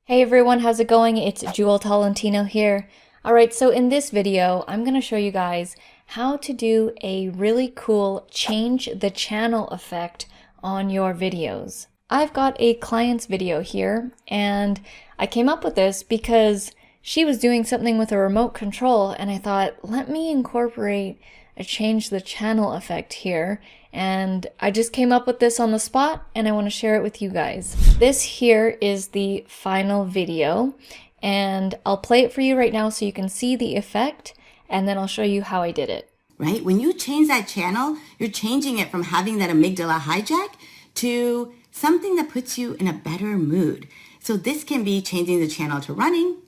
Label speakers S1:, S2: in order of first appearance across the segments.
S1: Hey everyone, how's it going? It's Jewel Tolentino here. Alright, so in this video, I'm going to show you guys how to do a really cool change the channel effect on your videos. I've got a client's video here, and I came up with this because she was doing something with a remote control, and I thought, let me incorporate a change the channel effect here. And I just came up with this on the spot, and I want to share it with you guys. This here is the final video, and I'll play it for you right now so you can see the effect, and then I'll show you how I did it.
S2: Right? When you change that channel, you're changing it from having that amygdala hijack to something that puts you in a better mood. So this can be changing the channel to running.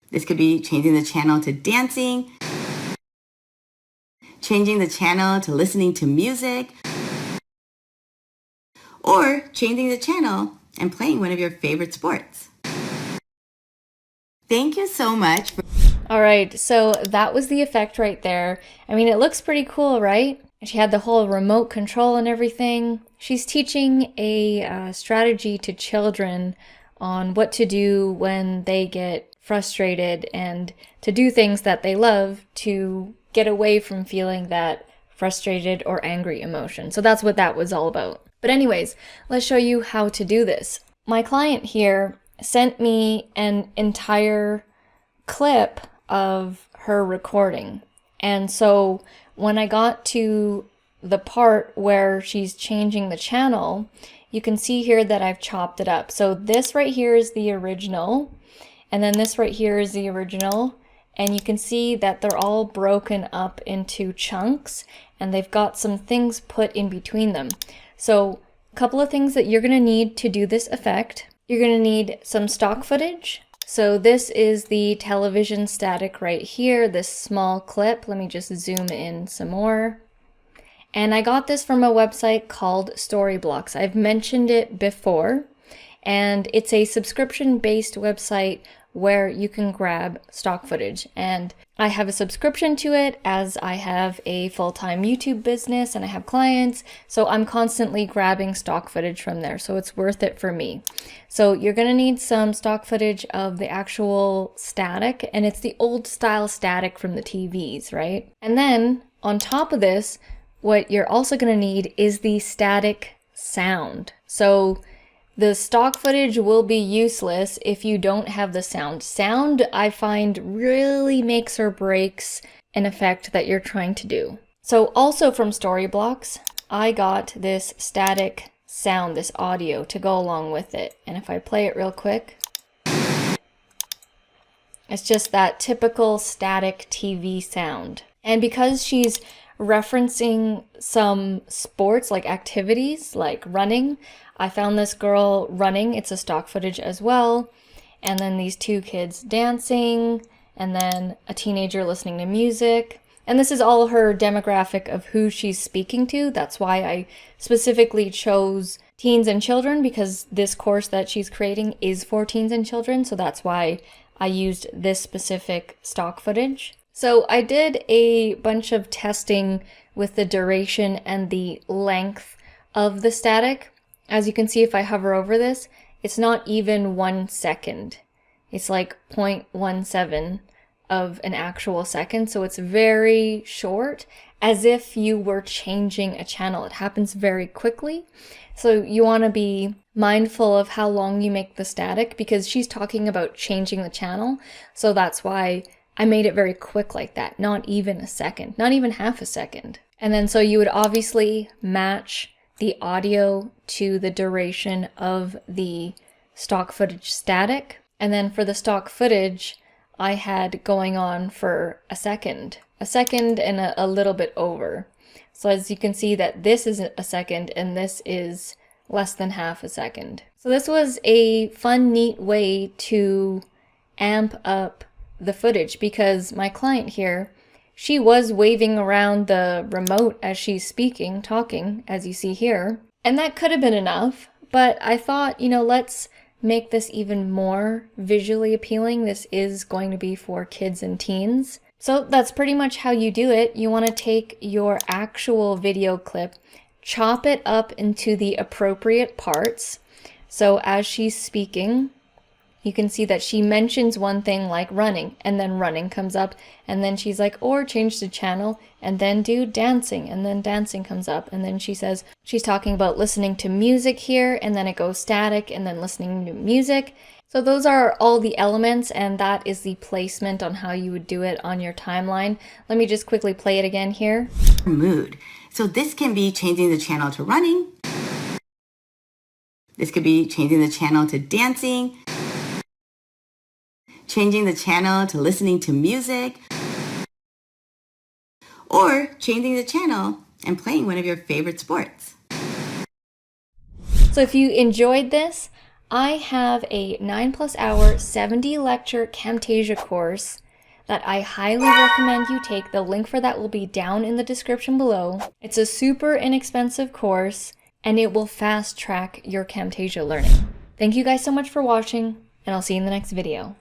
S2: This could be changing the channel to dancing, changing the channel to listening to music, or changing the channel and playing one of your favorite sports. Thank you so much.
S1: All right, so that was the effect right there. I mean, it looks pretty cool, right? She had the whole remote control and everything. She's teaching a strategy to children on what to do when they get frustrated and to do things that they love to get away from feeling that frustrated or angry emotion. So that's what that was all about. But anyways, let's show you how to do this. My client here sent me an entire clip of her recording. And so when I got to the part where she's changing the channel, you can see here that I've chopped it up. So this right here is the original, and then this right here is the original, and you can see that they're all broken up into chunks, and they've got some things put in between them. So a couple of things that you're going to need to do this effect. You're going to need some stock footage. So this is the television static right here, this small clip. Let me just zoom in some more. And I got this from a website called Storyblocks. I've mentioned it before, and it's a subscription-based website where you can grab stock footage. And I have a subscription to it as I have a full-time YouTube business and I have clients, so I'm constantly grabbing stock footage from there, so it's worth it for me. So you're gonna need some stock footage of the actual static, and it's the old style static from the TVs, right? And then on top of this, what you're also gonna need is the static sound. So the stock footage will be useless if you don't have the sound. Sound, I find, really makes or breaks an effect that you're trying to do. So also from Storyblocks, I got this static sound, this audio, to go along with it. And if I play it real quick, it's just that typical static TV sound. And because she's referencing some sports, like activities, like running, I found this girl running, it's a stock footage as well, and then these two kids dancing, and then a teenager listening to music. And this is all her demographic of who she's speaking to. That's why I specifically chose teens and children, because this course that she's creating is for teens and children, so that's why I used this specific stock footage. So I did a bunch of testing with the duration and the length of the static. As you can see, if I hover over this, it's not even 1 second. It's like 0.17 of an actual second, so it's very short, as if you were changing a channel. It happens very quickly, so you want to be mindful of how long you make the static, because she's talking about changing the channel, so that's why I made it very quick like that, not even a second, not even half a second. And then so you would obviously match the audio to the duration of the stock footage static. And then for the stock footage, I had going on for a second and a little bit over. So as you can see that this is a second and this is less than half a second. So this was a fun, neat way to amp up the footage, because my client here, she was waving around the remote as she's speaking, talking, as you see here. And that could have been enough, but I thought, let's make this even more visually appealing. This is going to be for kids and teens. So that's pretty much how you do it. You want to take your actual video clip, chop it up into the appropriate parts, So as she's speaking, you can see that she mentions one thing like running, and then running comes up, and then she's like, or change the channel, and then do dancing, and then dancing comes up, and then she says she's talking about listening to music here, and then it goes static, and then listening to music. So those are all the elements, and that is the placement on how you would do it on your timeline. Let me just quickly play it again here.
S2: Mood. So this can be changing the channel to running. This could be changing the channel to dancing, changing the channel to listening to music, or changing the channel and playing one of your favorite sports.
S1: So if you enjoyed this, I have a 9+ hour 70 lecture Camtasia course that I highly recommend you take. The link for that will be down in the description below. It's a super inexpensive course and it will fast track your Camtasia learning. Thank you guys so much for watching, and I'll see you in the next video.